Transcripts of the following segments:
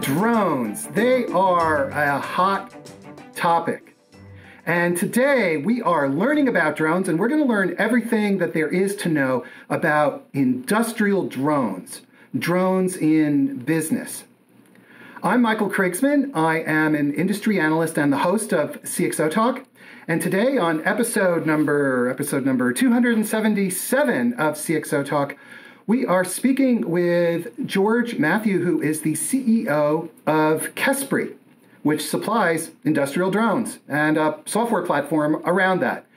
Drones, they are a hot topic. And today we are learning about drones, and we're going to learn everything that there is to know about industrial drones, drones in business. I'm Michael Krigsman. I am an industry analyst and the host of CXO Talk. And today on episode number 277 of CXO Talk, we are speaking with George Matthew, who is the CEO of Kespri, which supplies industrial drones and a software platform around that.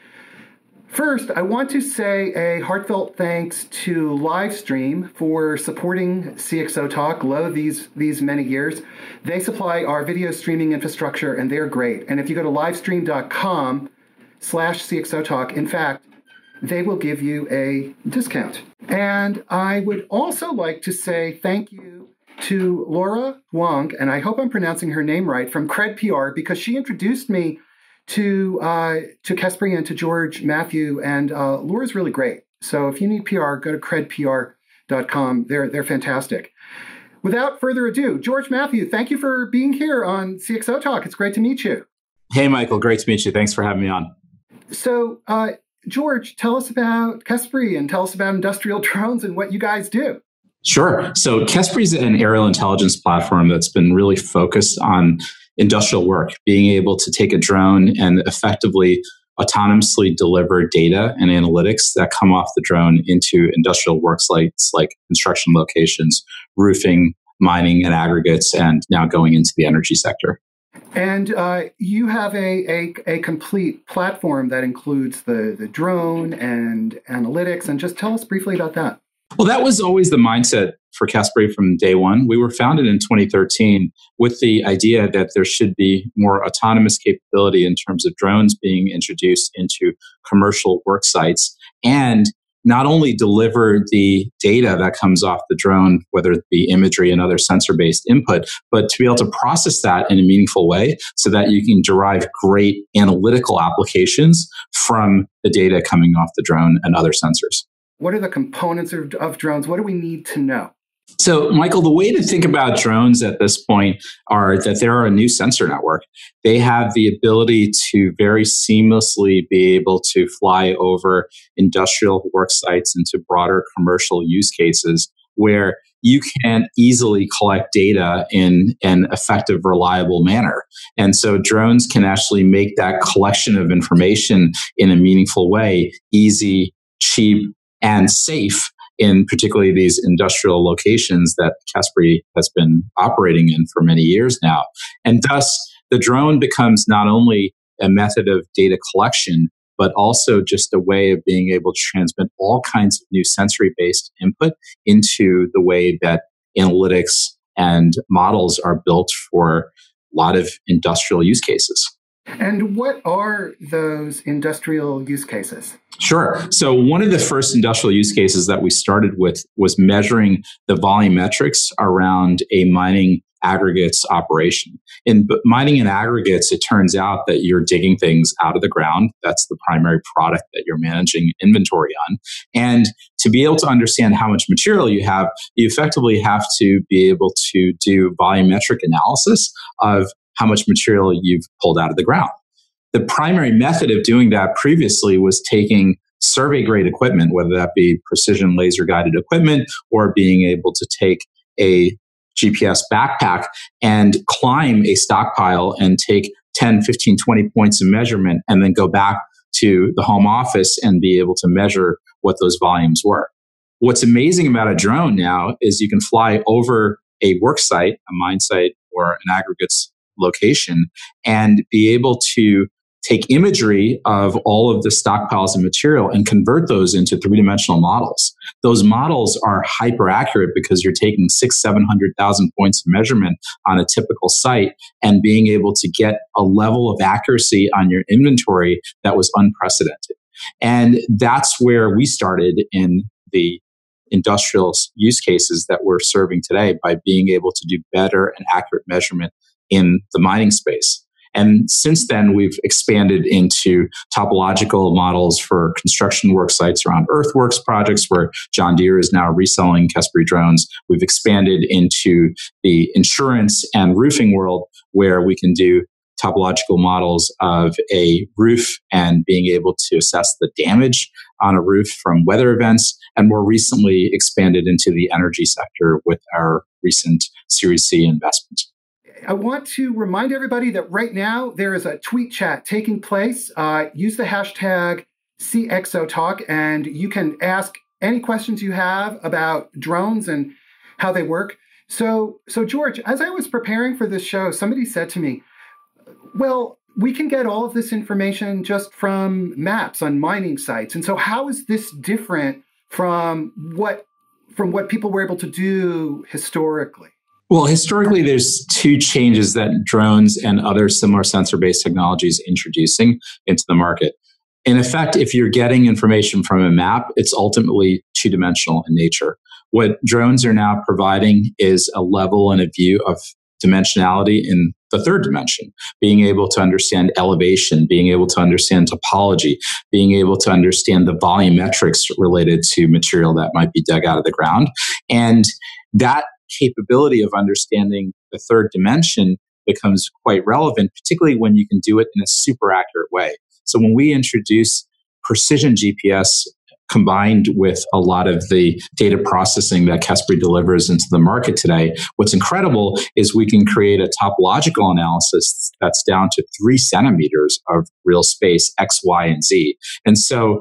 First, I want to say a heartfelt thanks to Livestream for supporting CXO Talk these many years. They supply our video streaming infrastructure, and they're great. And if you go to livestream.com/CXO Talk, in fact, they will give you a discount. And I would also like to say thank you to Laura Wong, and I hope I'm pronouncing her name right, from Cred PR, because she introduced me to Kespri and to George Matthew, and Laura's really great. So if you need PR, go to credpr.com. They're fantastic. Without further ado, George Matthew, thank you for being here on CXO Talk. It's great to meet you. Hey, Michael. Great to meet you. Thanks for having me on. So, George, tell us about Kespri and tell us about industrial drones and what you guys do. Sure. So Kespri is an aerial intelligence platform that's been really focused on industrial work, being able to take a drone and effectively autonomously deliver data and analytics that come off the drone into industrial work sites like construction locations, roofing, mining and aggregates, and now going into the energy sector. And you have a complete platform that includes the drone and analytics. And just tell us briefly about that. Well, that was always the mindset for Kespri from day one. We were founded in 2013 with the idea that there should be more autonomous capability in terms of drones being introduced into commercial work sites, and not only deliver the data that comes off the drone, whether it be imagery and other sensor-based input, but to be able to process that in a meaningful way so that you can derive great analytical applications from the data coming off the drone and other sensors. What are the components of drones? What do we need to know? So, Michael, the way to think about drones at this point are that they're a new sensor network. They have the ability to very seamlessly be able to fly over industrial work sites into broader commercial use cases where you can easily collect data in an effective, reliable manner. And so drones can actually make that collection of information in a meaningful way easy, cheap, and safe in particularly these industrial locations that Kespri has been operating in for many years now. And thus, the drone becomes not only a method of data collection, but also just a way of being able to transmit all kinds of new sensory-based input into the way that analytics and models are built for a lot of industrial use cases. And what are those industrial use cases? Sure. So one of the first industrial use cases that we started with was measuring the volumetrics around a mining aggregates operation. In mining and aggregates, it turns out that you're digging things out of the ground. That's the primary product that you're managing inventory on. And to be able to understand how much material you have, you effectively have to be able to do volumetric analysis of how much material you've pulled out of the ground. The primary method of doing that previously was taking survey-grade equipment, whether that be precision laser-guided equipment or being able to take a GPS backpack and climb a stockpile and take 10, 15, 20 points of measurement and then go back to the home office and be able to measure what those volumes were. What's amazing about a drone now is you can fly over a work site, a mine site, or an aggregates location and be able to take imagery of all of the stockpiles of material and convert those into three-dimensional models. Those models are hyper accurate because you're taking 600,000-700,000 points of measurement on a typical site and being able to get a level of accuracy on your inventory that was unprecedented. And that's where we started in the industrial use cases that we're serving today by being able to do better and accurate measurement in the mining space. And since then, we've expanded into topological models for construction work sites around earthworks projects, where John Deere is now reselling Kesbury drones. We've expanded into the insurance and roofing world, where we can do topological models of a roof and being able to assess the damage on a roof from weather events, and more recently expanded into the energy sector with our recent Series C investment. I want to remind everybody that right now there is a tweet chat taking place. Use the hashtag CXOTalk, and you can ask any questions you have about drones and how they work. So George, as I was preparing for this show, somebody said to me, well, we can get all of this information just from maps on mining sites. And so how is this different from what people were able to do historically? Well, historically, there's two changes that drones and other similar sensor-based technologies introducing into the market. In effect, if you're getting information from a map, it's ultimately two-dimensional in nature. What drones are now providing is a level and a view of dimensionality in the third dimension, being able to understand elevation, being able to understand topology, being able to understand the volumetrics related to material that might be dug out of the ground. And that capability of understanding the third dimension becomes quite relevant, particularly when you can do it in a super accurate way. So when we introduce precision GPS combined with a lot of the data processing that Kesbury delivers into the market today, what's incredible is we can create a topological analysis that's down to 3 centimeters of real space, X, Y, and Z. And so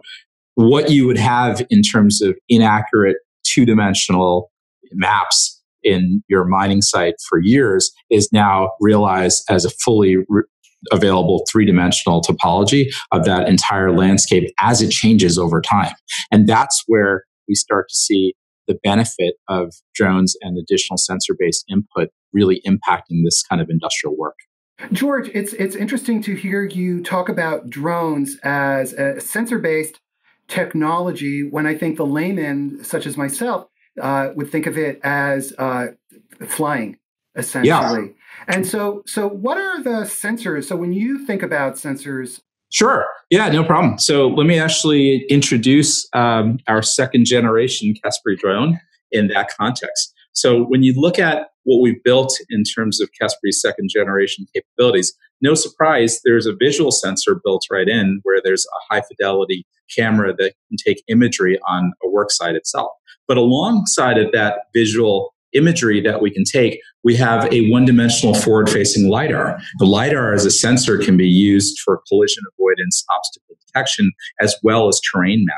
what you would have in terms of inaccurate two-dimensional maps in your mining site for years is now realized as a fully available 3-dimensional topology of that entire landscape as it changes over time. And that's where we start to see the benefit of drones and additional sensor-based input really impacting this kind of industrial work. George, it's interesting to hear you talk about drones as a sensor-based technology when I think the layman, such as myself, would think of it as flying, essentially. Yeah. And so what are the sensors? So when you think about sensors... Sure. Yeah, no problem. So let me actually introduce our second generation Kesbury drone in that context. So when you look at what we've built in terms of Kesbury's second generation capabilities, no surprise, there's a visual sensor built right in where there's a high fidelity camera that can take imagery on a work site itself. But alongside of that visual imagery that we can take, we have a one-dimensional forward-facing LiDAR. The LiDAR as a sensor can be used for collision avoidance, obstacle detection, as well as terrain map.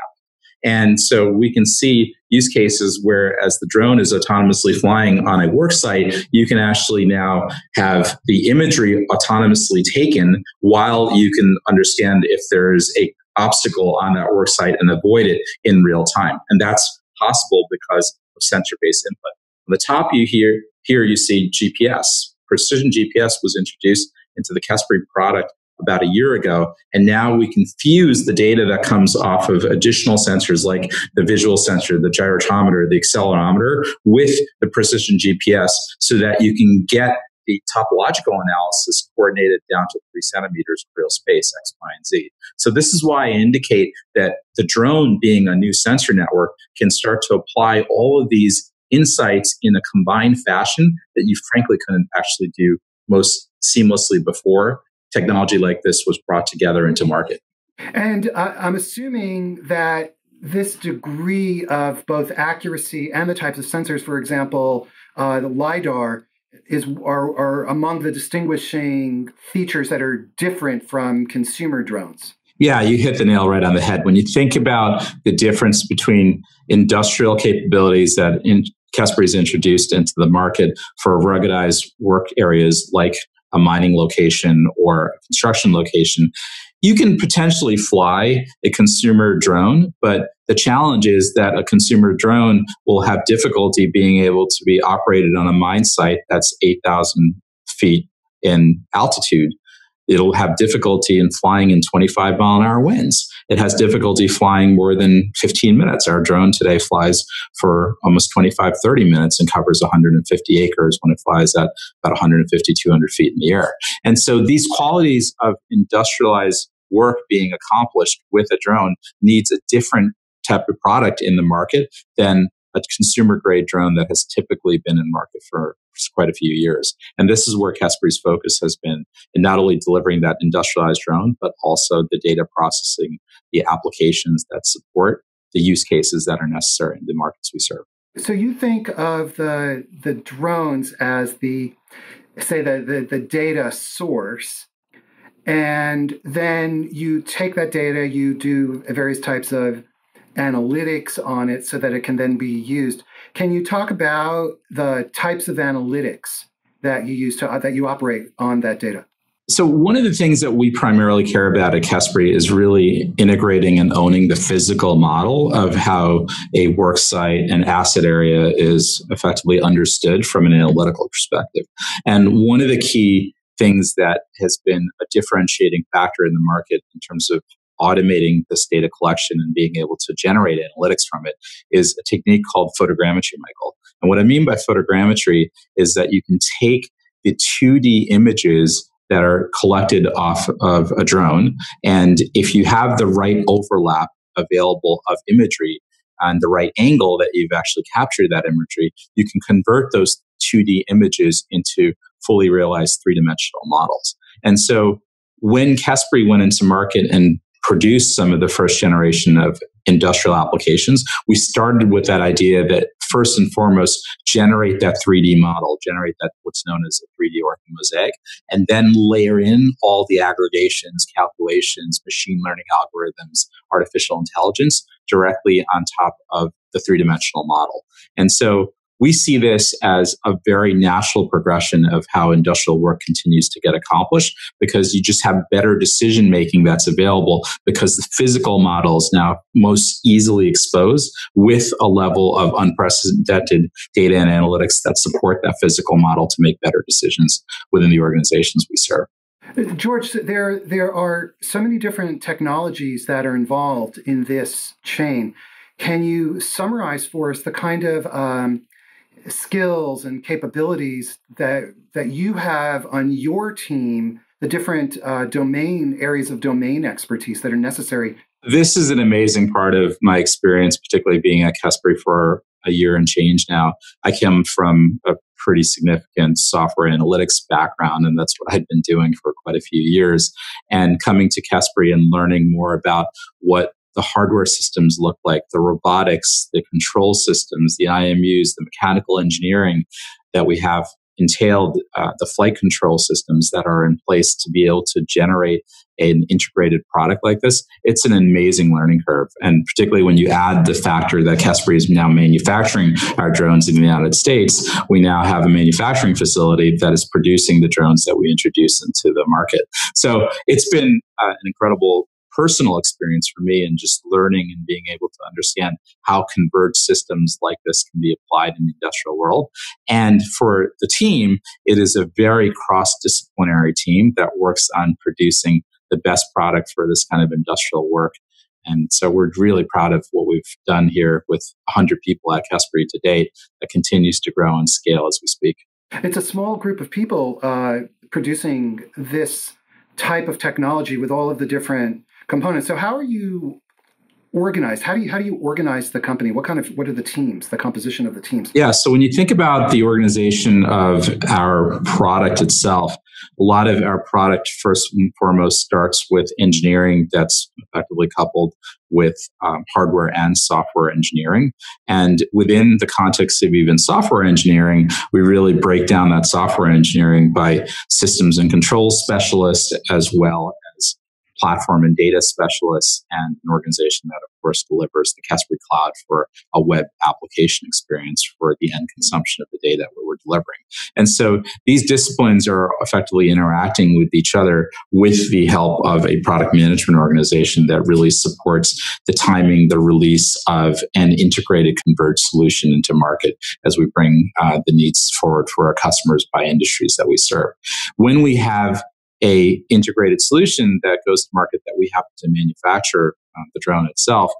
And so we can see use cases where as the drone is autonomously flying on a work site, you can actually now have the imagery autonomously taken while you can understand if there's a obstacle on that work site and avoid it in real time. And that's possible because of sensor-based input. On the top here you see GPS. Precision GPS was introduced into the Kesbury product about a year ago, and now we can fuse the data that comes off of additional sensors like the visual sensor, the gyrotometer, the accelerometer with the precision GPS so that you can get the topological analysis coordinated down to 3 centimeters of real space, X, Y, and Z. So this is why I indicate that the drone being a new sensor network can start to apply all of these insights in a combined fashion that you frankly couldn't actually do most seamlessly before technology like this was brought together into market. And I'm assuming that this degree of both accuracy and the types of sensors, for example, the LiDAR, are among the distinguishing features that are different from consumer drones. Yeah, you hit the nail right on the head. When you think about the difference between industrial capabilities that Kesbury's introduced into the market for ruggedized work areas like a mining location or a construction location, you can potentially fly a consumer drone, but the challenge is that a consumer drone will have difficulty being able to be operated on a mine site that's 8,000 feet in altitude. It'll have difficulty in flying in 25 mile an hour winds. It has difficulty flying more than 15 minutes. Our drone today flies for almost 25, 30 minutes and covers 150 acres when it flies at about 150, 200 feet in the air. And so these qualities of industrialized work being accomplished with a drone needs a different type of product in the market than a consumer grade drone that has typically been in market for quite a few years. And this is where Kespri's focus has been in not only delivering that industrialized drone, but also the data processing, the applications that support the use cases that are necessary in the markets we serve. So you think of the drones as the data source, and then you take that data, you do various types of analytics on it so that it can then be used. Can you talk about the types of analytics that you use that you operate on that data? So one of the things that we primarily care about at Kespri is really integrating and owning the physical model of how a work site and asset area is effectively understood from an analytical perspective. And one of the key things that has been a differentiating factor in the market in terms of automating this data collection and being able to generate analytics from it is a technique called photogrammetry, Michael. And what I mean by photogrammetry is that you can take the 2D images that are collected off of a drone, and if you have the right overlap available of imagery and the right angle that you've actually captured that imagery, you can convert those 2D images into fully realized three-dimensional models. And so when Kespri went into market and produced some of the first generation of industrial applications, we started with that idea that first and foremost, generate that 3D model, generate that what's known as a 3D ortho mosaic, and then layer in all the aggregations, calculations, machine learning algorithms, artificial intelligence directly on top of the three-dimensional model. And so we see this as a very natural progression of how industrial work continues to get accomplished, because you just have better decision making that's available because the physical model is now most easily exposed with a level of unprecedented data and analytics that support that physical model to make better decisions within the organizations we serve. George, there are so many different technologies that are involved in this chain. Can you summarize for us the kind of skills and capabilities that you have on your team, the different areas of domain expertise that are necessary? This is an amazing part of my experience, particularly being at Kespri for a year and change now. I come from a pretty significant software analytics background, and that's what I'd been doing for quite a few years. And coming to Kespri and learning more about what the hardware systems look like, the robotics, the control systems, the IMUs, the mechanical engineering that we have entailed, the flight control systems that are in place to be able to generate an integrated product like this. It's an amazing learning curve. And particularly when you add the factor that Kespri is now manufacturing our drones in the United States, we now have a manufacturing facility that is producing the drones that we introduce into the market. So it's been an incredible personal experience for me, and just learning and being able to understand how converged systems like this can be applied in the industrial world. And for the team, it is a very cross-disciplinary team that works on producing the best product for this kind of industrial work. And so we're really proud of what we've done here with 100 people at Kespri to date that continues to grow and scale as we speak. It's a small group of people producing this type of technology with all of the different components. So how are you organized? How do you organize the company? What are the teams, the composition of the teams? Yeah, so when you think about the organization of our product itself, a lot of our product first and foremost starts with engineering that's effectively coupled with hardware and software engineering. And within the context of even software engineering, we really break down that software engineering by systems and control specialists, as well as platform and data specialists, and an organization that, of course, delivers the Kespri Cloud for a web application experience for the end consumption of the data that we're delivering. And so these disciplines are effectively interacting with each other with the help of a product management organization that really supports the timing, the release of an integrated converged solution into market as we bring the needs forward for our customers by industries that we serve. When we have a integrated solution that goes to market that we happen to manufacture the drone itself,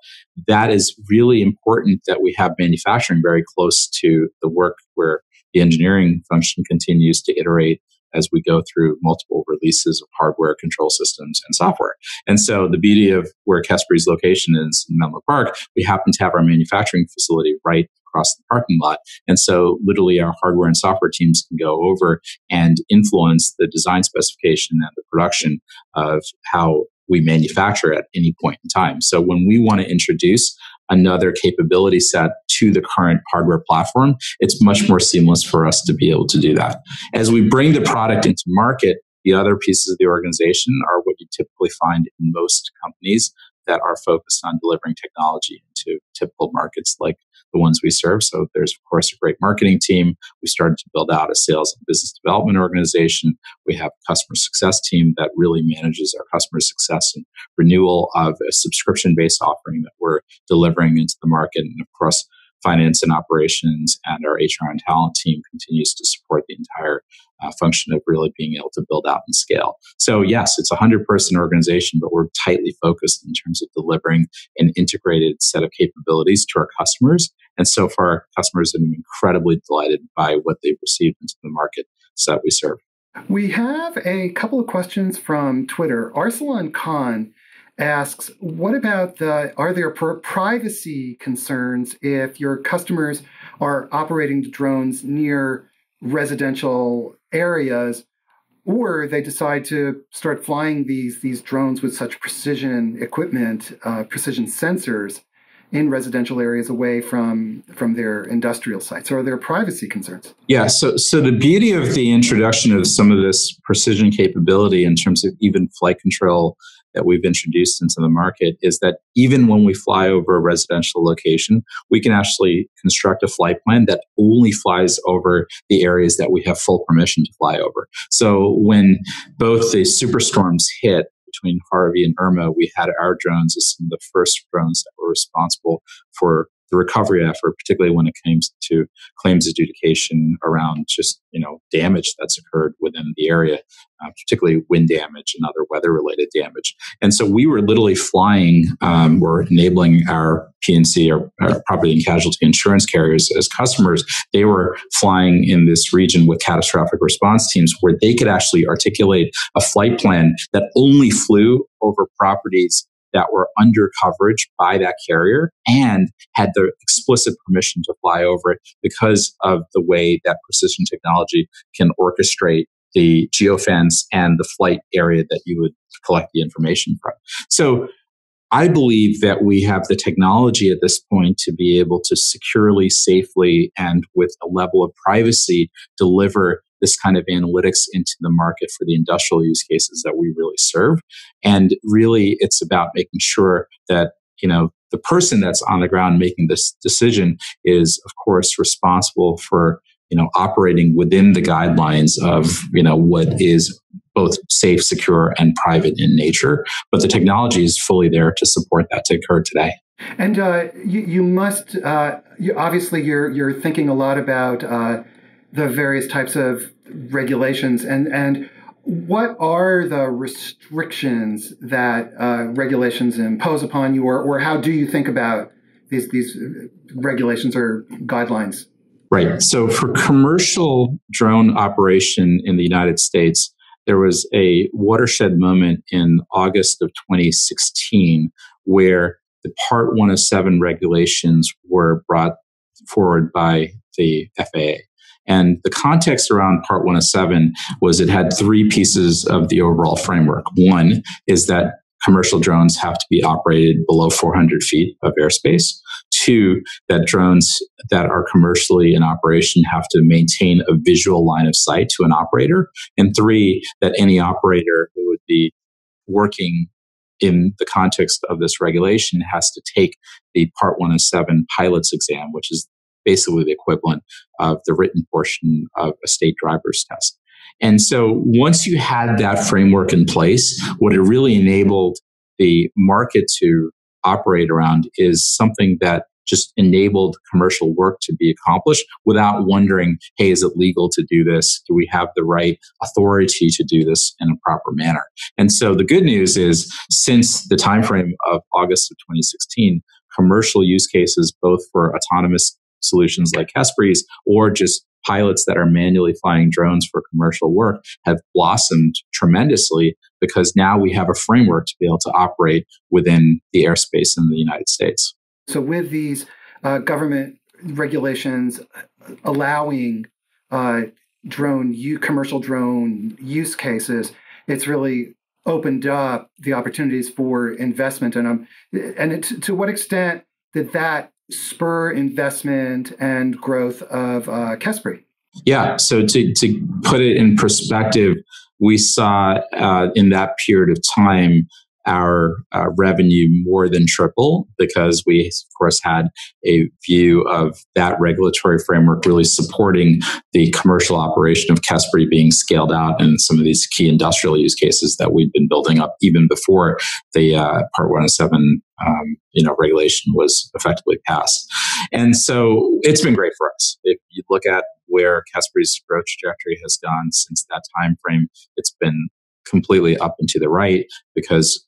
that is really important that we have manufacturing very close to the work where the engineering function continues to iterate as we go through multiple releases of hardware, control systems, and software. And so the beauty of where Kesbury's location is in Menlo Park, we happen to have our manufacturing facility right across the parking lot. And so literally our hardware and software teams can go over and influence the design specification and the production of how we manufacture at any point in time. So when we want to introduce another capability set to the current hardware platform, it's much more seamless for us to be able to do that. As we bring the product into market, the other pieces of the organization are what you typically find in most companies that are focused on delivering technology into typical markets like the ones we serve. So there's, of course, a great marketing team. We started to build out a sales and business development organization. We have a customer success team that really manages our customer success and renewal of a subscription-based offering that we're delivering into the market. And of course, finance and operations and our HR and talent team continues to support the entire function of really being able to build out and scale. So yes, it's a 100-person organization, but we're tightly focused in terms of delivering an integrated set of capabilities to our customers. And so far, customers have been incredibly delighted by what they've received into the market that we serve. We have a couple of questions from Twitter. Arsalan Khan asks, what about are there privacy concerns if your customers are operating the drones near residential areas, or they decide to start flying these drones with such precision equipment, precision sensors in residential areas away from their industrial sites? Or are there privacy concerns? Yeah, so the beauty of the introduction of some of this precision capability in terms of even flight control that we've introduced into the market is that even when we fly over a residential location, we can actually construct a flight plan that only flies over the areas that we have full permission to fly over. So when both the superstorms hit between Harvey and Irma, we had our drones as some of the first drones that were responsible for the recovery effort, particularly when it comes to claims adjudication around just, damage that's occurred within the area, particularly wind damage and other weather-related damage. And so we were literally flying, we're enabling our P&C, our property and casualty insurance carriers as customers. They were flying in this region with catastrophic response teams where they could actually articulate a flight plan that only flew over properties that were under coverage by that carrier and had the explicit permission to fly over it because of the way that precision technology can orchestrate the geofence and the flight area that you would collect the information from. So I believe that we have the technology at this point to be able to securely, safely, and with a level of privacy deliver this kind of analytics into the market for the industrial use cases that we really serve. And really, it's about making sure that, the person that's on the ground making this decision is, of course, responsible for, operating within the guidelines of, what is both safe, secure, and private in nature. But the technology is fully there to support that to occur today. And you must, obviously, you're thinking a lot about the various types of regulations, and what are the restrictions that regulations impose upon you, or how do you think about these regulations or guidelines? Right. So for commercial drone operation in the United States, there was a watershed moment in August of 2016 where the Part 107 regulations were brought forward by the FAA. And the context around Part 107 was it had three pieces of the overall framework. One is that commercial drones have to be operated below 400 feet of airspace. Two, that drones that are commercially in operation have to maintain a visual line of sight to an operator. And three, that any operator who would be working in the context of this regulation has to take the Part 107 pilot's exam, which is basically the equivalent of the written portion of a state driver's test. And so once you had that framework in place, what it really enabled the market to operate around is something that just enabled commercial work to be accomplished without wondering, hey, is it legal to do this? Do we have the right authority to do this in a proper manner? And so the good news is, since the timeframe of August of 2016, commercial use cases, both for autonomous solutions like Kespri's or just pilots that are manually flying drones for commercial work, have blossomed tremendously, because now we have a framework to be able to operate within the airspace in the United States. So with these government regulations allowing commercial drone use cases, it's really opened up the opportunities for investment. To what extent did that spur investment and growth of Kespri? Yeah, so to put it in perspective, we saw in that period of time our revenue more than triple, because we, of course, had a view of that regulatory framework really supporting the commercial operation of Kespri being scaled out in some of these key industrial use cases that we've been building up even before the Part 107 regulation was effectively passed. And so it's been great for us. If you look at where Kespri's growth trajectory has gone since that time frame, it's been completely up and to the right, because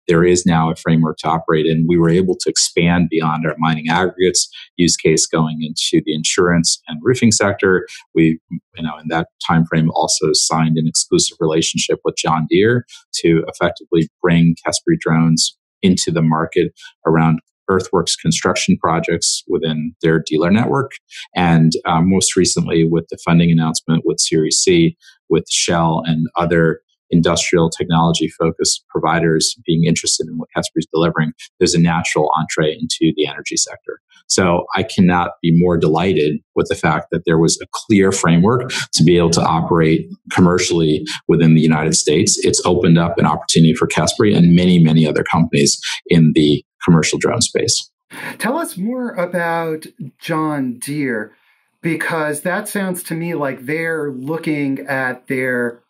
there is now a framework to operate in. We were able to expand beyond our mining aggregates use case going into the insurance and roofing sector. We, in that time frame, also signed an exclusive relationship with John Deere to effectively bring Kespri drones into the market around earthworks construction projects within their dealer network. And most recently, with the funding announcement with Series C, with Shell and other industrial technology focused providers being interested in what Kespri's delivering, there's a natural entree into the energy sector. So I cannot be more delighted with the fact that there was a clear framework to be able to operate commercially within the United States. It's opened up an opportunity for Kespri and many, many other companies in the commercial drone space. Tell us more about John Deere, because that sounds to me like they're looking at their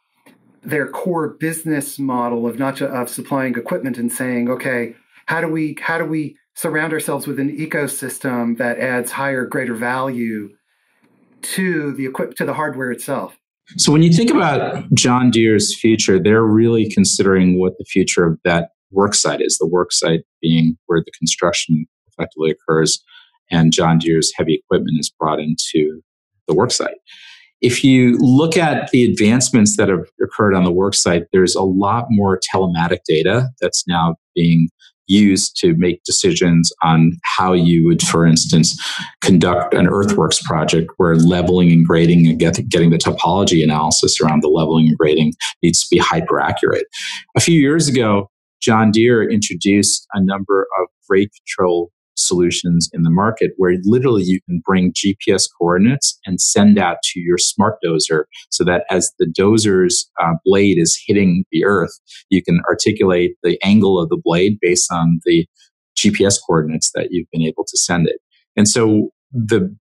core business model of supplying equipment and saying, okay, how do we surround ourselves with an ecosystem that adds greater value to the hardware itself? So when you think about John Deere's future, they're really considering what the future of that work site is. The work site being where the construction effectively occurs, and John Deere's heavy equipment is brought into the work site. If you look at the advancements that have occurred on the worksite, there's a lot more telematic data that's now being used to make decisions on how you would, for instance, conduct an earthworks project where leveling and grading and getting the topology analysis around the leveling and grading needs to be hyper accurate. A few years ago, John Deere introduced a number of grade control solutions in the market where literally you can bring GPS coordinates and send that to your smart dozer, so that as the dozer's blade is hitting the earth, you can articulate the angle of the blade based on the GPS coordinates that you've been able to send it. And so the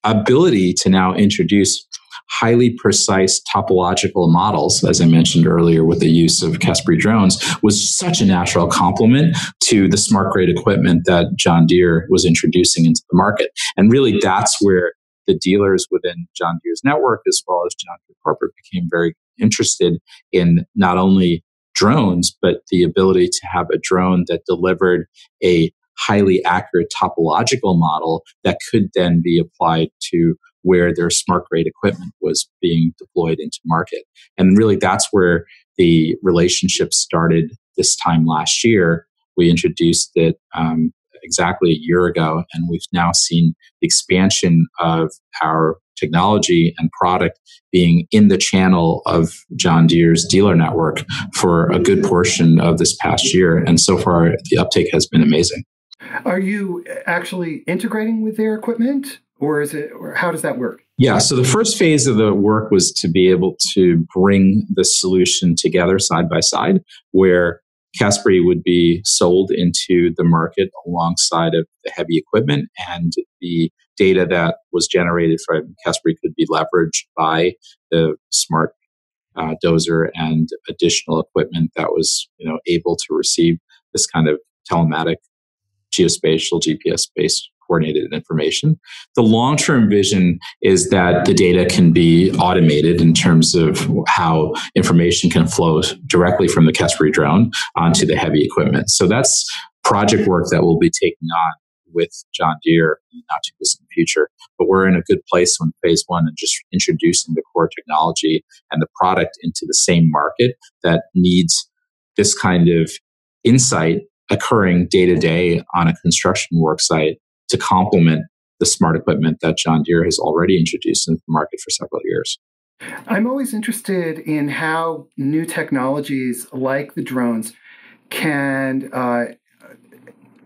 ability to now introduce highly precise topological models, as I mentioned earlier with the use of Kespri drones, was such a natural complement to the smart grade equipment that John Deere was introducing into the market. And really that's where the dealers within John Deere's network, as well as John Deere Corporate, became very interested in not only drones, but the ability to have a drone that delivered a highly accurate topological model that could then be applied to where their smart grade equipment was being deployed into market. And really that's where the relationship started this time last year. We introduced it exactly a year ago, and we've now seen the expansion of our technology and product being in the channel of John Deere's dealer network for a good portion of this past year. And so far, the uptake has been amazing. Are you actually integrating with their equipment, or how does that work? Yeah, so the first phase of the work was to be able to bring the solution together side by side, where Kespri would be sold into the market alongside of the heavy equipment, and the data that was generated from Kespri could be leveraged by the smart dozer and additional equipment that was able to receive this kind of telematic geospatial GPS-based coordinated information. The long-term vision is that the data can be automated in terms of how information can flow directly from the Caspary drone onto the heavy equipment. So that's project work that we'll be taking on with John Deere in the not too distant future. But we're in a good place on phase one and just introducing the core technology and the product into the same market that needs this kind of insight occurring day to day on a construction work site to complement the smart equipment that John Deere has already introduced into the market for several years. I'm always interested in how new technologies like the drones can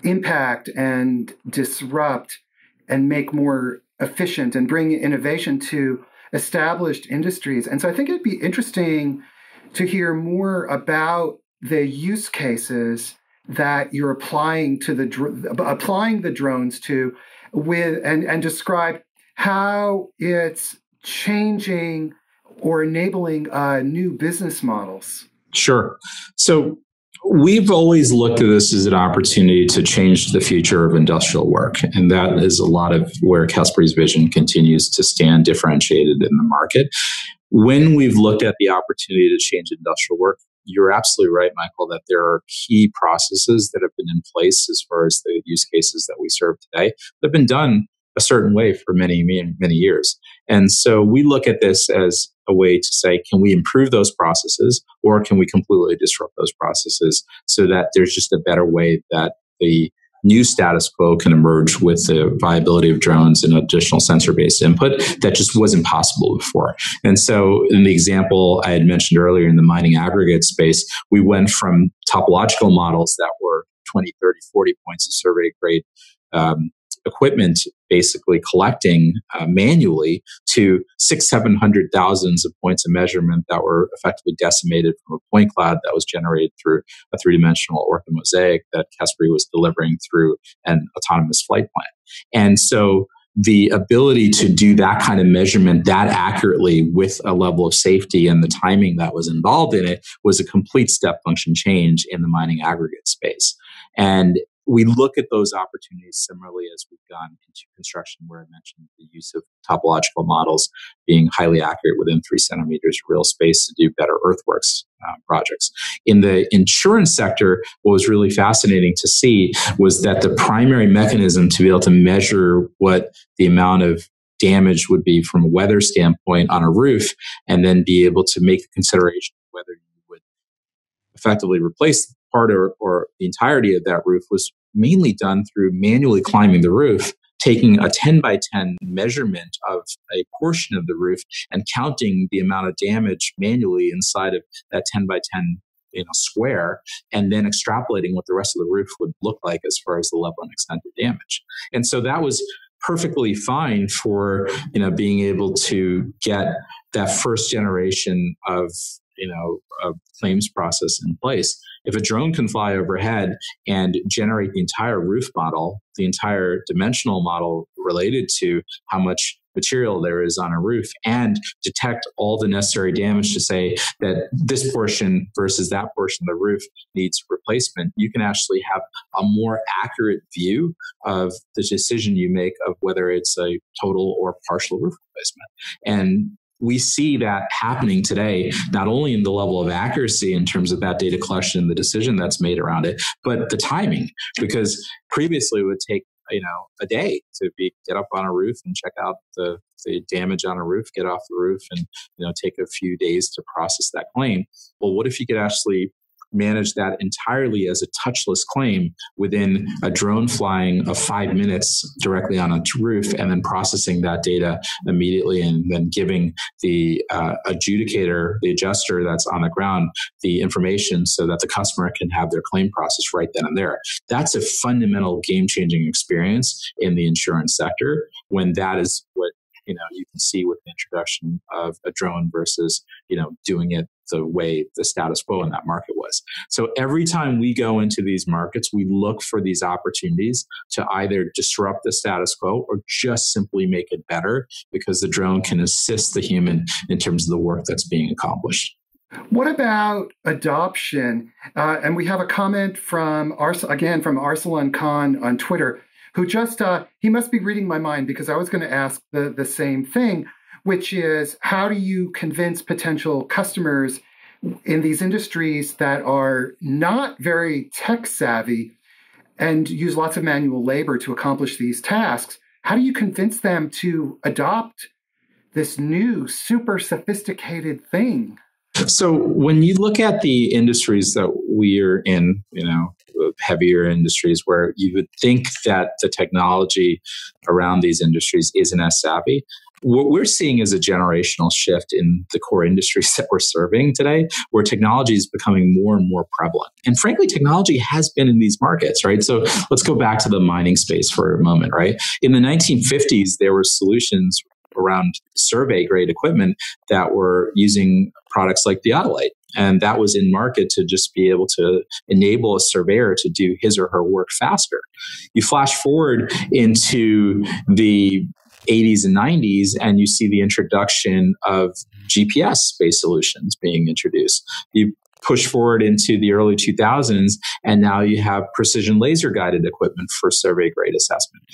impact and disrupt and make more efficient and bring innovation to established industries. And so I think it'd be interesting to hear more about the use cases that you're applying to applying the drones to with and describe how it's changing or enabling new business models. Sure. So we've always looked at this as an opportunity to change the future of industrial work. And that is a lot of where Caspary's vision continues to stand differentiated in the market. When we've looked at the opportunity to change industrial work, you're absolutely right, Michael, that there are key processes that have been in place as far as the use cases that we serve today that have been done a certain way for many, many years. And so we look at this as a way to say, can we improve those processes or can we completely disrupt those processes so that there's just a better way that the new status quo can emerge with the viability of drones and additional sensor-based input that just wasn't possible before. And so in the example I had mentioned earlier in the mining aggregate space, we went from topological models that were 20, 30, 40 points of survey grade equipment basically collecting manually to 600,000-700,000 of points of measurement that were effectively decimated from a point cloud that was generated through a three-dimensional orthomosaic that Caspary was delivering through an autonomous flight plan. And so the ability to do that kind of measurement that accurately with a level of safety and the timing that was involved in it was a complete step function change in the mining aggregate space. And we look at those opportunities similarly as we've gone into construction, where I mentioned the use of topological models being highly accurate within 3 centimeters of real space to do better earthworks projects. In the insurance sector, what was really fascinating to see was that the primary mechanism to be able to measure what the amount of damage would be from a weather standpoint on a roof and then be able to make the consideration of whether you would effectively replace part or the entirety of that roof was mainly done through manually climbing the roof, taking a 10 by 10 measurement of a portion of the roof and counting the amount of damage manually inside of that 10 by 10 square, and then extrapolating what the rest of the roof would look like as far as the level and extent of damage. And so that was perfectly fine for being able to get that first generation of a claims process in place. If a drone can fly overhead and generate the entire roof model, the entire dimensional model related to how much material there is on a roof, and detect all the necessary damage to say that this portion versus that portion of the roof needs replacement, you can actually have a more accurate view of the decision you make of whether it's a total or partial roof replacement. And we see that happening today, not only in the level of accuracy in terms of that data collection and the decision that's made around it, but the timing, because previously it would take a day to get up on a roof and check out the damage on a roof, get off the roof, and take a few days to process that claim. Well, what if you could actually manage that entirely as a touchless claim within a drone flying of 5 minutes directly on a roof, and then processing that data immediately and then giving the adjudicator, the adjuster that's on the ground, the information so that the customer can have their claim process right then and there. That's a fundamental game-changing experience in the insurance sector when that is what you can see with the introduction of a drone versus, doing it the way the status quo in that market was. So every time we go into these markets, we look for these opportunities to either disrupt the status quo or just simply make it better, because the drone can assist the human in terms of the work that's being accomplished. What about adoption? And we have a comment from Arsalan Khan on Twitter, who just, he must be reading my mind because I was going to ask the same thing, which is how do you convince potential customers in these industries that are not very tech savvy and use lots of manual labor to accomplish these tasks? How do you convince them to adopt this new, super sophisticated thing? So when you look at the industries that we're in, heavier industries where you would think that the technology around these industries isn't as savvy, what we're seeing is a generational shift in the core industries that we're serving today, where technology is becoming more and more prevalent. And frankly, technology has been in these markets, right? So let's go back to the mining space for a moment, right? In the 1950s, there were solutions around survey grade equipment that were using products like Theodolite. And that was in market to just be able to enable a surveyor to do his or her work faster. You flash forward into the 80s and 90s, and you see the introduction of GPS-based solutions being introduced. You push forward into the early 2000s, and now you have precision laser-guided equipment for survey-grade assessment.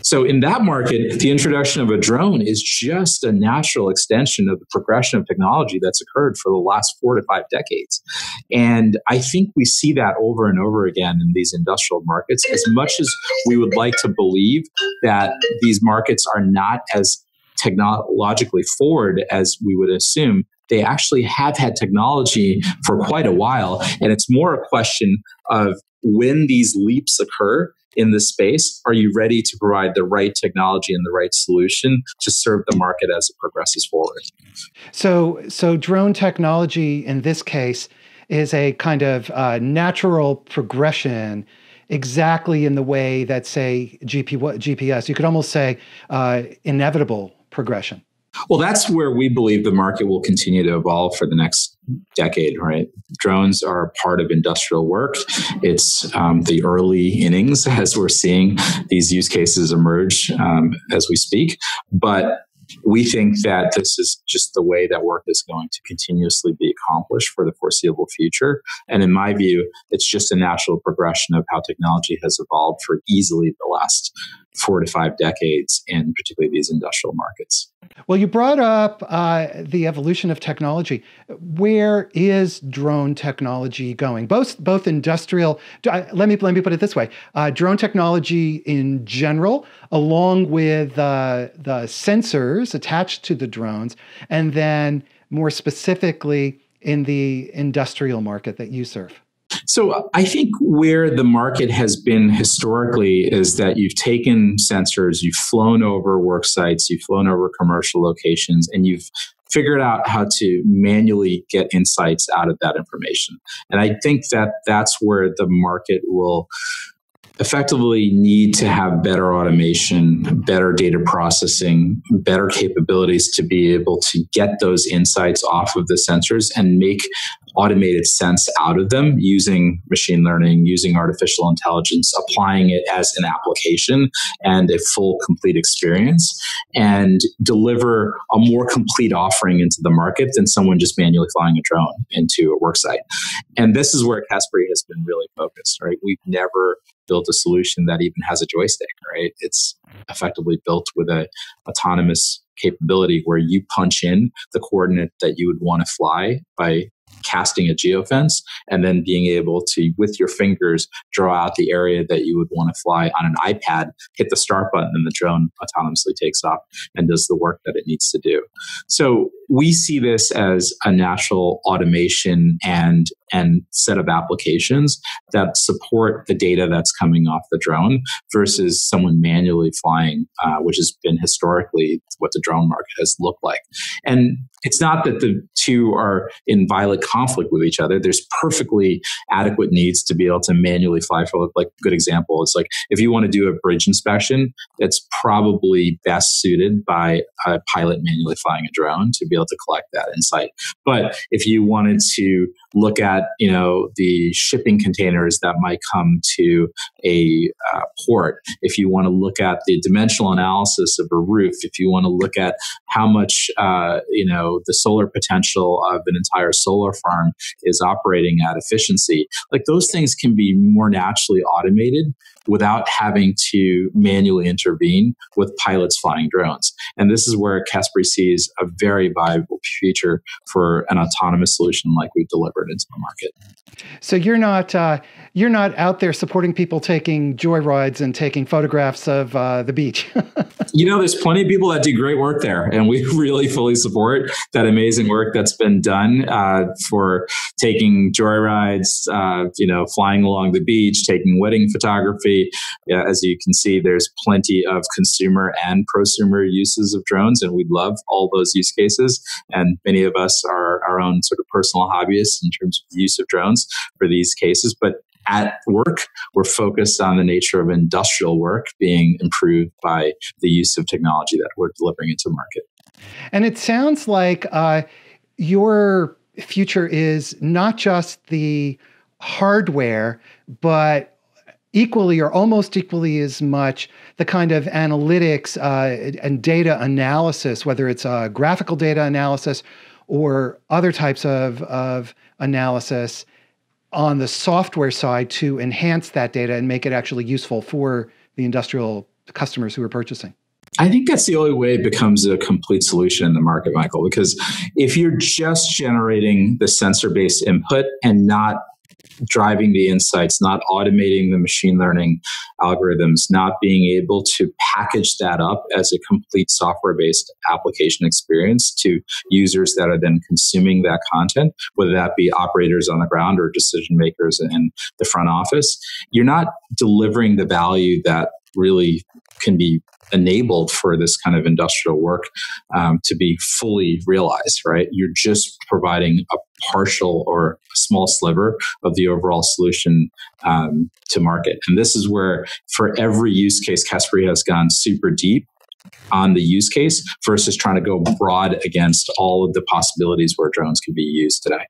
So in that market, the introduction of a drone is just a natural extension of the progression of technology that's occurred for the last 4 to 5 decades. And I think we see that over and over again in these industrial markets. As much as we would like to believe that these markets are not as technologically forward as we would assume, they actually have had technology for quite a while. And it's more a question of when these leaps occur in this space, are you ready to provide the right technology and the right solution to serve the market as it progresses forward? So drone technology in this case is a kind of natural progression, exactly in the way that, say, GPS, you could almost say inevitable progression. Well, that's where we believe the market will continue to evolve for the next decade, right? Drones are part of industrial work. It's the early innings as we're seeing these use cases emerge as we speak. But we think that this is just the way that work is going to continuously be accomplished for the foreseeable future. And in my view, it's just a natural progression of how technology has evolved for easily the last 4 to 5 decades in particularly these industrial markets. Well, you brought up the evolution of technology. Where is drone technology going? Both industrial. Let me put it this way: drone technology in general, along with the sensors attached to the drones, and then more specifically in the industrial market that you serve. So I think where the market has been historically is that you've taken sensors, you've flown over work sites, you've flown over commercial locations, and you've figured out how to manually get insights out of that information. And I think that that's where the market will effectively need to have better automation, better data processing, better capabilities to be able to get those insights off of the sensors and make automated sense out of them using machine learning, using artificial intelligence, applying it as an application and a full, complete experience, and deliver a more complete offering into the market than someone just manually flying a drone into a work site. And this is where Caspary has been really focused, right? We've never built a solution that even has a joystick, right? It's effectively built with an autonomous capability where you punch in the coordinate that you would want to fly by casting a geofence and then being able to, with your fingers, draw out the area that you would want to fly on an iPad, hit the start button, and the drone autonomously takes off and does the work that it needs to do. So we see this as a natural automation and set of applications that support the data that's coming off the drone versus someone manually flying, which has been historically what the drone market has looked like. And it's not that the two are in violent conflict with each other. There's perfectly adequate needs to be able to manually fly. For like a good example, it's like if you want to do a bridge inspection, it's probably best suited by a pilot manually flying a drone to be able to collect that insight. But if you wanted to look at at, the shipping containers that might come to a port, if you want to look at the dimensional analysis of a roof, if you want to look at how much, the solar potential of an entire solar farm is operating at efficiency, like those things can be more naturally automated without having to manually intervene with pilots flying drones. And this is where Caspry sees a very viable future for an autonomous solution like we've delivered into the market. So you're not out there supporting people taking joyrides and taking photographs of the beach. There's plenty of people that do great work there, and we really fully support that amazing work that's been done for taking joyrides, flying along the beach, taking wedding photography. As you can see, there's plenty of consumer and prosumer uses of drones, and we love all those use cases. And many of us are our own sort of personal hobbyists in terms of use of drones for these cases. But at work, we're focused on the nature of industrial work being improved by the use of technology that we're delivering into market. And it sounds like your future is not just the hardware, but equally or almost equally as much the kind of analytics and data analysis, whether it's graphical data analysis or other types of analysis on the software side to enhance that data and make it actually useful for the industrial customers who are purchasing. I think that's the only way it becomes a complete solution in the market, Michael, because if you're just generating the sensor-based input and not driving the insights, not automating the machine learning algorithms, not being able to package that up as a complete software-based application experience to users that are then consuming that content, whether that be operators on the ground or decision makers in the front office, you're not delivering the value that really can be enabled for this kind of industrial work to be fully realized, right? You're just providing a partial or a small sliver of the overall solution to market. And this is where, for every use case, Caspry has gone super deep on the use case versus trying to go broad against all of the possibilities where drones can be used today.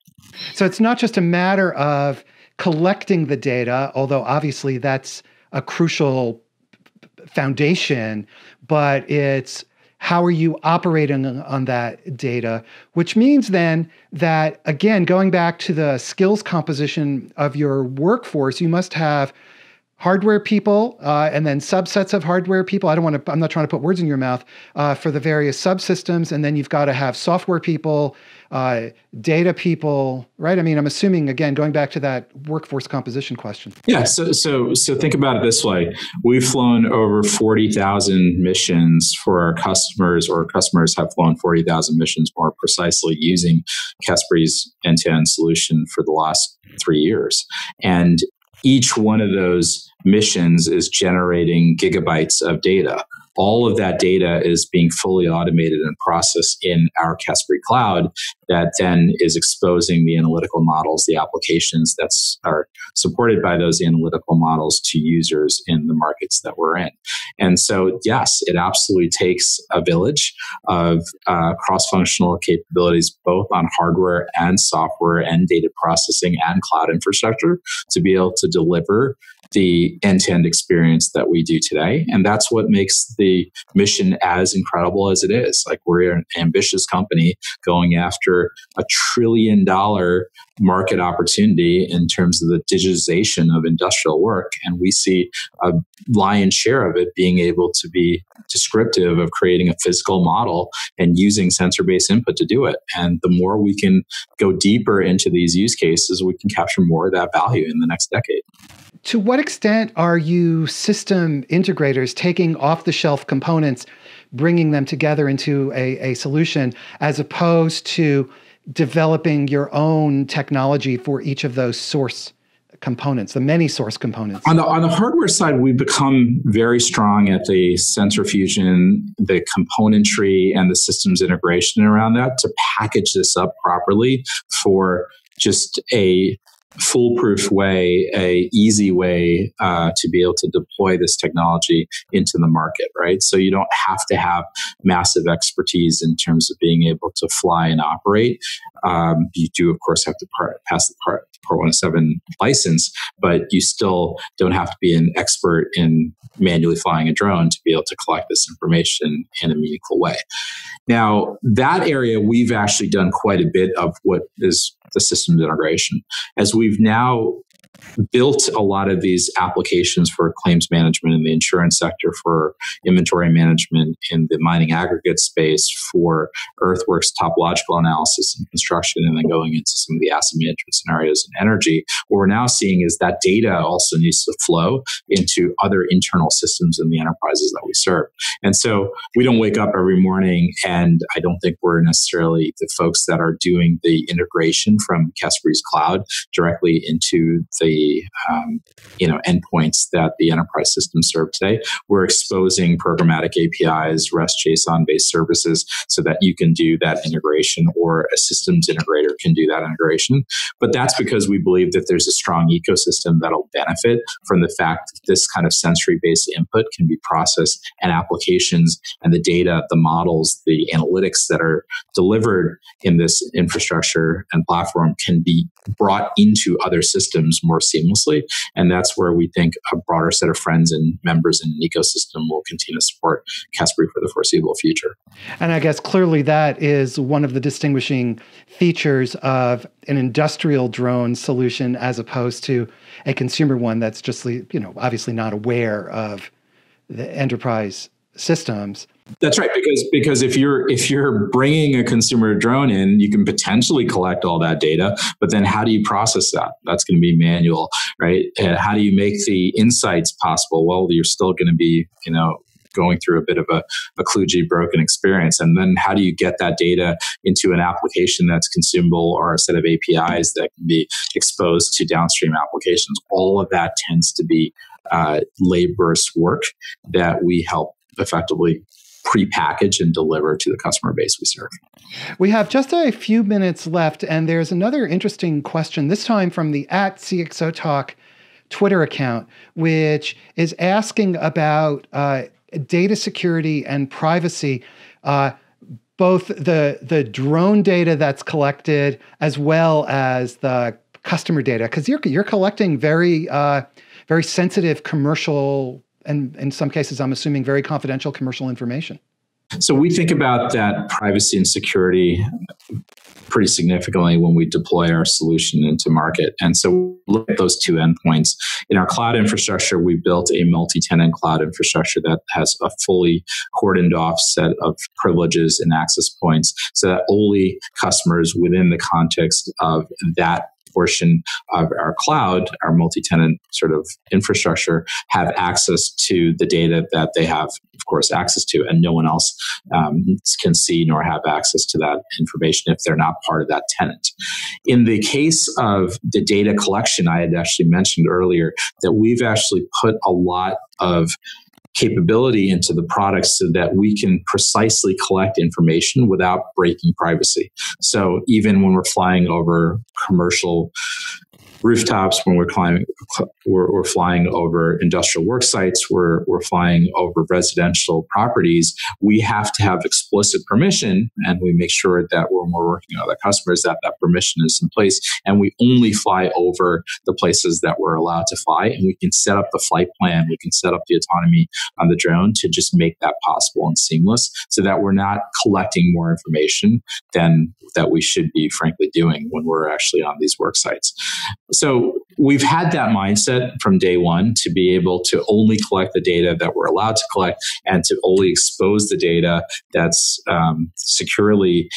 So it's not just a matter of collecting the data, although obviously that's a crucial foundation, but it's how are you operating on that data, which means then that, again, going back to the skills composition of your workforce, you must have hardware people and then subsets of hardware people. I'm not trying to put words in your mouth for the various subsystems. And then you've got to have software people, data people, right? I mean, I'm assuming, again, going back to that workforce composition question. Yeah. So think about it this way. We've flown over 40,000 missions for our customers, or customers have flown 40,000 missions more precisely using Caspry's end-to-end solution for the last 3 years. And each one of those missions is generating gigabytes of data. All of that data is being fully automated and processed in our Caspry Cloud that then is exposing the analytical models, the applications that are supported by those analytical models to users in the markets that we're in. And so, yes, it absolutely takes a village of cross-functional capabilities, both on hardware and software and data processing and cloud infrastructure, to be able to deliver the end-to-end experience that we do today. And that's what makes the mission as incredible as it is. Like, we're an ambitious company going after $1 trillion market opportunity in terms of the digitization of industrial work. And we see a lion's share of it being able to be descriptive of creating a physical model and using sensor-based input to do it. And the more we can go deeper into these use cases, we can capture more of that value in the next decade. To what extent are you system integrators taking off-the-shelf components, bringing them together into a solution, as opposed to developing your own technology for each of those source components, the many source components? On the hardware side, we've become very strong at the sensor fusion, the componentry, and the systems integration around that to package this up properly for just a foolproof way, a easy way to be able to deploy this technology into the market, right? So you don't have to have massive expertise in terms of being able to fly and operate. You do, of course, have to pass the Part 107 license, but you still don't have to be an expert in manually flying a drone to be able to collect this information in a meaningful way. Now, that area, we've actually done quite a bit of what is the systems integration. As we've now built a lot of these applications for claims management in the insurance sector, for inventory management in the mining aggregate space, for earthworks topological analysis and construction, and then going into some of the asset management scenarios in energy. What we're now seeing is that data also needs to flow into other internal systems in the enterprises that we serve. And so we don't wake up every morning, and I don't think we're necessarily the folks that are doing the integration from Kesbury's cloud directly into the endpoints that the enterprise systems serve today. We're exposing programmatic APIs, REST JSON-based services so that you can do that integration, or a systems integrator can do that integration. But that's because we believe that there's a strong ecosystem that'll benefit from the fact that this kind of sensory-based input can be processed, and applications and the data, the models, the analytics that are delivered in this infrastructure and platform can be brought into other systems more seamlessly. And that's where we think a broader set of friends and members in an ecosystem will continue to support Kesbury for the foreseeable future. And I guess clearly that is one of the distinguishing features of an industrial drone solution as opposed to a consumer one that's just, obviously not aware of the enterprise systems. That's right, because if you're bringing a consumer drone in, you can potentially collect all that data, but then how do you process that? That's going to be manual, right? And how do you make the insights possible? Well, you're still going to be, going through a bit of a kludgy broken experience. And then how do you get that data into an application that's consumable, or a set of APIs that can be exposed to downstream applications? All of that tends to be laborious work that we help effectively pre-package and deliver to the customer base we serve. We have just a few minutes left, and there's another interesting question, this time from the @CXOTalk Twitter account, which is asking about data security and privacy, both the drone data that's collected as well as the customer data, because you're collecting very sensitive commercial, and in some cases, I'm assuming very confidential commercial information. So we think about that privacy and security pretty significantly when we deploy our solution into market. And so look at those two endpoints. In our cloud infrastructure, we built a multi-tenant cloud infrastructure that has a fully cordoned off set of privileges and access points, so that only customers within the context of that portion of our cloud, our multi-tenant sort of infrastructure, have access to the data that they have, of course, access to, and no one else can see nor have access to that information if they're not part of that tenant. In the case of the data collection, I had actually mentioned earlier that we've actually put a lot of capability into the product so that we can precisely collect information without breaking privacy. So even when we're flying over commercial rooftops, when we're flying over industrial work sites, we're flying over residential properties, we have to have explicit permission, and we make sure that when we're working with our customers that permission is in place, and we only fly over the places that we're allowed to fly, and we can set up the flight plan, we can set up the autonomy on the drone to just make that possible and seamless, so that we're not collecting more information than that we should be frankly doing when we're actually on these work sites. So we've had that mindset from day one to be able to only collect the data that we're allowed to collect, and to only expose the data that's securely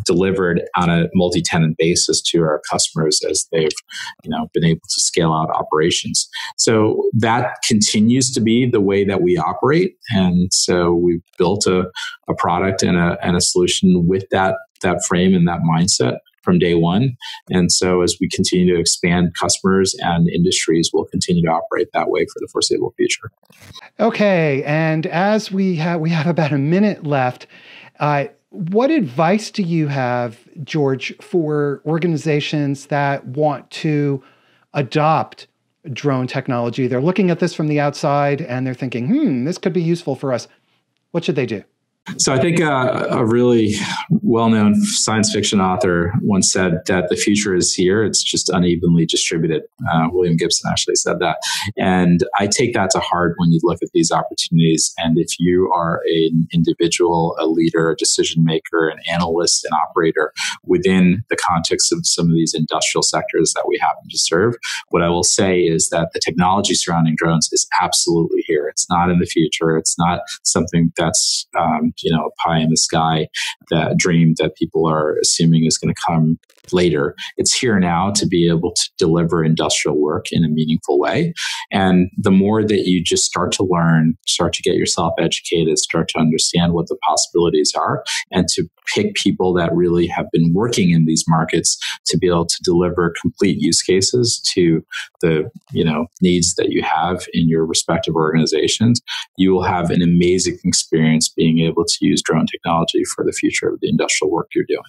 delivered on a multi-tenant basis to our customers as they've been able to scale out operations. So that continues to be the way that we operate. And so we've built a product and a solution with that frame and that mindset from day one. And so as we continue to expand customers and industries, we'll continue to operate that way for the foreseeable future. Okay. And as we have about a minute left, what advice do you have, George, for organizations that want to adopt drone technology? They're looking at this from the outside and they're thinking, this could be useful for us. What should they do? So I think a really well-known science fiction author once said that the future is here. It's just unevenly distributed. William Gibson actually said that. And I take that to heart when you look at these opportunities. And if you are an individual, a leader, a decision maker, an analyst, an operator within the context of some of these industrial sectors that we happen to serve, what I will say is that the technology surrounding drones is absolutely here. It's not in the future. It's not something that's pie in the sky, that dream that people are assuming is going to come later. It's here now to be able to deliver industrial work in a meaningful way. And the more that you just start to learn, start to get yourself educated, start to understand what the possibilities are, and to pick people that really have been working in these markets to be able to deliver complete use cases to the needs that you have in your respective organizations, you will have an amazing experience being able to use drone technology for the future of the industrial work you're doing.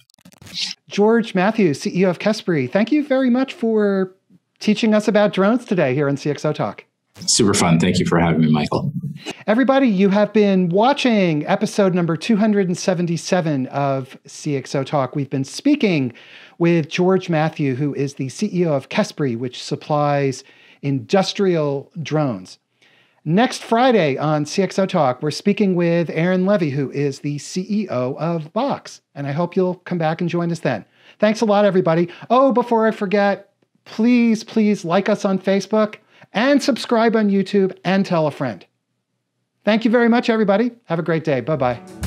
George Matthews, CEO of Kespri, thank you very much for teaching us about drones today here on CXO Talk. Super fun. Thank you for having me, Michael. Everybody, you have been watching episode number 277 of CXO Talk. We've been speaking with George Matthew, who is the CEO of Kespri, which supplies industrial drones. Next Friday on CXO Talk, we're speaking with Aaron Levy, who is the CEO of Box. And I hope you'll come back and join us then. Thanks a lot, everybody. Oh, before I forget, please like us on Facebook and subscribe on YouTube and tell a friend. Thank you very much, everybody. Have a great day. Bye-bye.